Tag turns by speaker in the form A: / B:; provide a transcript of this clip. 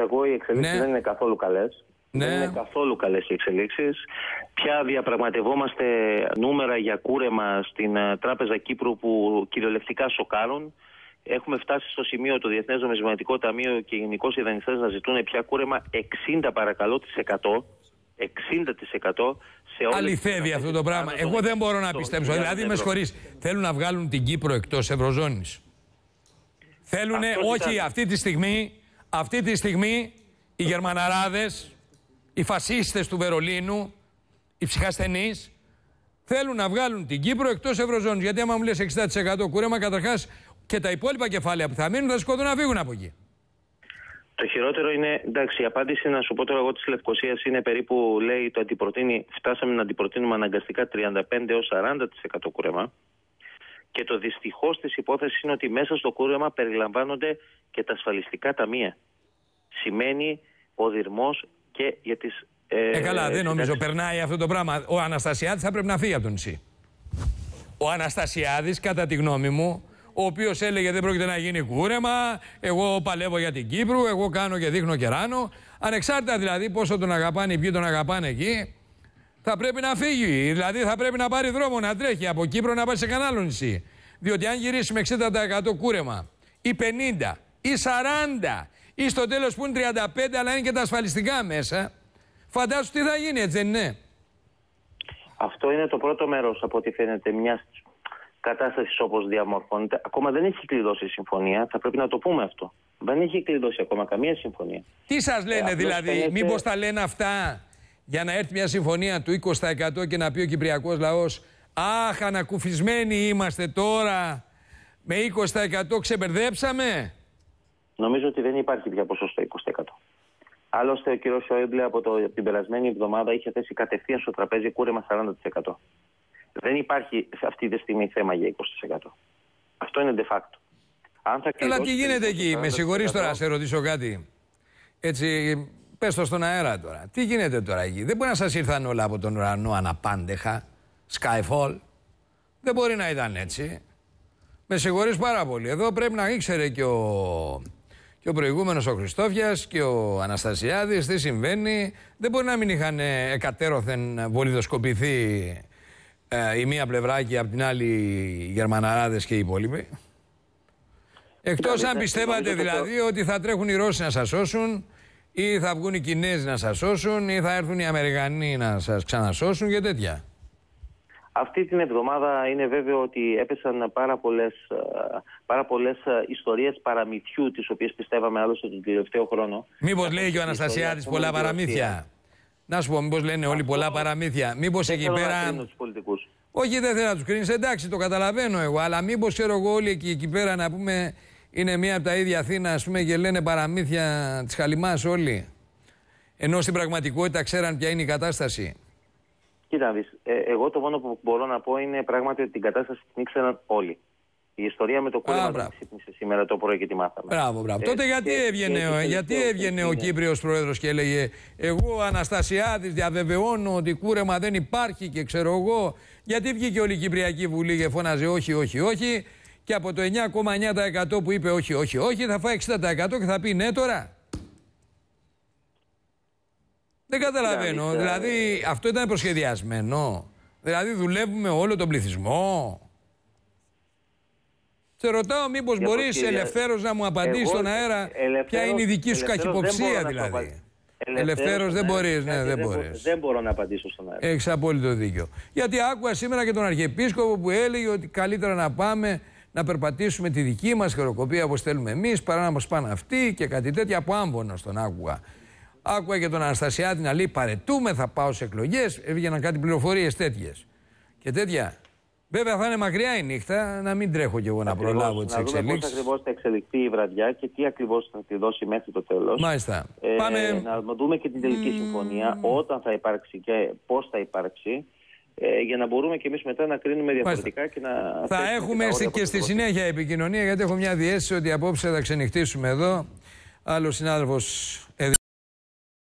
A: εγώ οι εξελίξεις δεν είναι καθόλου καλές.
B: Ναι.
A: Δεν είναι καθόλου καλές οι εξελίξεις. Πια διαπραγματευόμαστε νούμερα για κούρεμα στην Τράπεζα Κύπρου που κυριολεκτικά σοκάρουν. Έχουμε φτάσει στο σημείο το Διεθνές Νομισματικό Ταμείο και οι γενικώς οι δανειστές να ζητούν πια κούρεμα 60% παρακαλώ της 100%. 60% σε όλες.
B: Αληθεύει αυτό το πράγμα. Εγώ δεν μπορώ να πιστέψω. Δηλαδή, με συγχωρείς, θέλουν να βγάλουν την Κύπρο εκτός Ευρωζώνης. Θέλουν, όχι, αυτή τη στιγμή οι Γερμαναράδες, οι φασίστες του Βερολίνου, οι ψυχασθενείς, θέλουν να βγάλουν την Κύπρο εκτός Ευρωζώνης. Γιατί άμα μου λες 60% κούρεμα, καταρχάς και τα υπόλοιπα κεφάλαια που θα μείνουν θα σηκωθούν να φύγουν από εκεί.
A: Το χειρότερο είναι, εντάξει, η απάντηση να σου πω τώρα εγώ της Λευκωσίας είναι περίπου, λέει, το αντιπροτείνει, φτάσαμε να αντιπροτείνουμε αναγκαστικά 35 έως 40% κούρεμα. Και το δυστυχώς της υπόθεσης είναι ότι μέσα στο κούρεμα περιλαμβάνονται και τα ασφαλιστικά ταμεία. Σημαίνει ο δειρμός και για τις...
B: καλά, δεν νομίζω περνάει αυτό το πράγμα. Ο Αναστασιάδης θα πρέπει να φύγει από το νησί. Ο Αναστασιάδης, κατά τη γνώμη μου, ο οποίος έλεγε δεν πρόκειται να γίνει κούρεμα, εγώ παλεύω για την Κύπρο, εγώ κάνω και δείχνω και ράνω. Ανεξάρτητα δηλαδή πόσο τον αγαπάνε ή ποιοι τον αγαπάνε εκεί, θα πρέπει να φύγει. Δηλαδή θα πρέπει να πάρει δρόμο να τρέχει από Κύπρο να πάει σε κανένα άλλο νησί. Διότι αν γυρίσει με 60% κούρεμα ή 50% ή 40% ή στο τέλος που είναι 35% αλλά είναι και τα ασφαλιστικά μέσα, φαντάσου τι θα γίνει, έτσι δεν είναι?
A: Αυτό είναι το πρώτο μέρος από ό,τι φαίνεται μιας κατάστασης όπως διαμορφώνεται. Ακόμα δεν έχει κλειδώσει η συμφωνία, θα πρέπει να το πούμε αυτό. Δεν έχει κλειδώσει ακόμα καμία συμφωνία.
B: Τι σας λένε δηλαδή, φαίνεται... μήπως τα λένε αυτά για να έρθει μια συμφωνία του 20% και να πει ο κυπριακός λαός αχ, ανακουφισμένοι είμαστε τώρα, με 20% ξεμπερδέψαμε? Νομίζω
A: ότι δεν υπάρχει πια ποσοστό 20%. Άλλωστε ο κ. Σόιμπλε από την περασμένη εβδομάδα είχε θέσει κατευθείαν στο τραπέζι κούρεμα 40%. Δεν υπάρχει αυτή τη στιγμή θέμα για 20%. Αυτό είναι de facto.
B: Αλλά τι γίνεται εκεί, με συγχωρείς τώρα, σε ρωτήσω κάτι. Έτσι, πες το στον αέρα τώρα. Τι γίνεται τώρα εκεί? Δεν μπορεί να σας ήρθαν όλα από τον ουρανό αναπάντεχα, Skyfall. Δεν μπορεί να ήταν έτσι. Με συγχωρείς πάρα πολύ. Εδώ πρέπει να ήξερε και ο προηγούμενος ο Χριστόφιας και ο Αναστασιάδης τι συμβαίνει. Δεν μπορεί να μην είχαν εκατέρωθεν βολιδοσκοπηθεί η μία πλευρά και από την άλλη οι Γερμαναράδες και οι υπόλοιποι. Εκτός αν πιστεύατε δηλαδή ότι θα τρέχουν οι Ρώσοι να σας σώσουν ή θα βγουν οι Κινέζοι να σας σώσουν ή θα έρθουν οι Αμερικανοί να σας ξανασώσουν και τέτοια.
A: Αυτή την εβδομάδα είναι βέβαιο ότι έπεσαν πάρα πολλές ιστορίες παραμυθιού, τις οποίες πιστεύαμε άλλωστε τον τελευταίο χρόνο.
B: Μήπως λέει και ο Αναστασιάδης πολλά παραμύθια? Να σου πω, μήπως λένε όλοι πολλά παραμύθια? Μήπως εκεί πέρα... Όχι, δεν θέλω να τους κρίνεις, εντάξει, το καταλαβαίνω εγώ, αλλά μήπως ξέρω εγώ όλοι εκεί πέρα να πούμε είναι μία από τα ίδια Αθήνα, ας πούμε, και λένε παραμύθια της Χαλιμάς όλοι. Ενώ στην πραγματικότητα ξέραν ποια είναι η κατάσταση.
A: Κοίτα, εγώ το μόνο που μπορώ να πω είναι πράγματι ότι την κατάσταση την ήξεραν όλοι. Η ιστορία με το κούρεμα δεν ξύπνησε σήμερα το πρωί και τη μάθαμε.
B: Μπράβο. Τότε γιατί έβγαινε ο Κύπριος πρόεδρος και έλεγε εγώ Αναστασιάδης διαβεβαιώνω ότι κούρεμα δεν υπάρχει και ξέρω εγώ. Γιατί βγήκε όλη η Κυπριακή Βουλή και φώναζε όχι και από το 9,9% που είπε όχι θα φάει 60% και θα πει ναι τώρα? Δεν καταλαβαίνω. Δηλαδή αυτό ήταν προσχεδιασμένο? Δηλαδή δουλεύουμε όλο τον πληθυσμό? Σε ρωτάω μήπως μπορείς ελευθέρως να μου απαντήσεις στον αέρα ποια είναι η δική σου καχυποψία δηλαδή. Ελευθέρως δεν μπορείς, ναι, δεν μπορείς.
A: Δεν μπορώ να απαντήσω στον αέρα.
B: Έχεις απόλυτο δίκιο. Γιατί άκουγα σήμερα και τον Αρχιεπίσκοπο που έλεγε ότι καλύτερα να πάμε να περπατήσουμε τη δική μας χειροκοπία όπως θέλουμε εμείς παρά να μας πάνε αυτοί και κάτι τέτοια. Από Άμβονος τον άκουγα. Άκουγα και τον Αναστασιάδη να λέει παρετούμε, θα πάω σε εκλογές. Έβγαιναν κάτι πληροφορίες τέτοιες και τέτοια. Βέβαια θα είναι μακριά η νύχτα, να μην τρέχω κι εγώ να προλάβω τις εξελίξεις. Να δούμε
A: πώς ακριβώς θα εξελιχθεί η βραδιά και τι ακριβώς θα τη δώσει μέχρι το τέλος.
B: Μάλιστα.
A: Να δούμε και την τελική συμφωνία, όταν θα υπάρξει και πώς θα υπάρξει, για να μπορούμε και εμείς μετά να κρίνουμε διαφορετικά και να...
B: Θα έχουμε και στη συνέχεια επικοινωνία, γιατί έχω μια διαίσθηση ότι απόψε θα ξενυχτήσουμε εδώ. Άλλος συνάδελφος